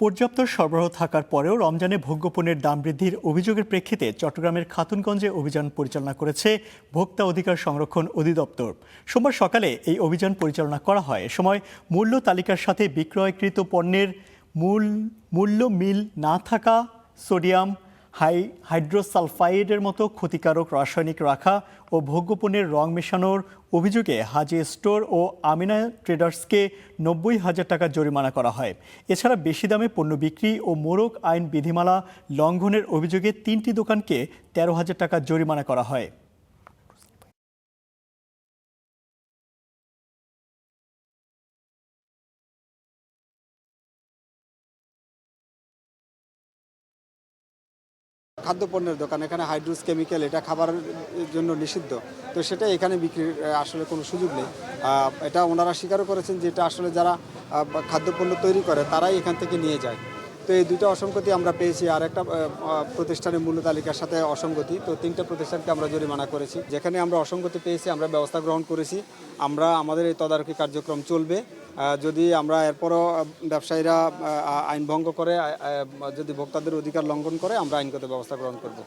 পর্যাপ্ত সরবরাহ থাকার পরেও রমজানে ভোগ্যপণ্যের দাম বৃদ্ধির অভিযোগের প্রেক্ষিতে চট্টগ্রামের খাতুনগঞ্জে অভিযান পরিচালনা করেছে ভোক্তা অধিকার সংরক্ষণ অধিদপ্তর। সোমবার সকালে এই অভিযান পরিচালনা করা হয়। এ সময় মূল্য তালিকার সাথে বিক্রয়কৃত পণ্যের মূল্য মিল না থাকা, সোডিয়াম হাইড্রোসালফাইডের মতো ক্ষতিকারক রাসায়নিক রাখা ও ভোগ্যপণ্যের রং মেশানোর অভিযোগে হাজি স্টোর ও আমিনা ট্রেডার্সকে ৯০,০০০ টাকা জরিমানা করা হয়। এছাড়া বেশি দামে পণ্য বিক্রি ও মোড়ক আইন বিধিমালা লঙ্ঘনের অভিযোগে ৩টি দোকানকে ১৩,০০০ টাকা জরিমানা করা হয়। খাদ্যপণ্যের দোকান, এখানে হাইড্রোস কেমিক্যাল এটা খাবারের জন্য নিষিদ্ধ, তো সেটা এখানে বিক্রির আসলে কোনো সুযোগ নেই। এটা ওনারা স্বীকারও করেছেন যে এটা আসলে যারা খাদ্যপণ্য তৈরি করে তারাই এখান থেকে নিয়ে যায়। তো এই দুটো অসঙ্গতি আমরা পেয়েছি, আর একটা প্রতিষ্ঠানের মূল্য তালিকার সাথে অসঙ্গতি, তো 3টে প্রতিষ্ঠানকে আমরা জরিমানা করেছি। যেখানে আমরা অসঙ্গতি পেয়েছি আমরা ব্যবস্থা গ্রহণ করেছি। আমাদের এই তদারকি কার্যক্রম চলবে। যদি আমরা এরপরও ব্যবসায়ীরা আইন ভঙ্গ করে, যদি ভোক্তাদের অধিকার লঙ্ঘন করে, আমরা আইনগত ব্যবস্থা গ্রহণ করব।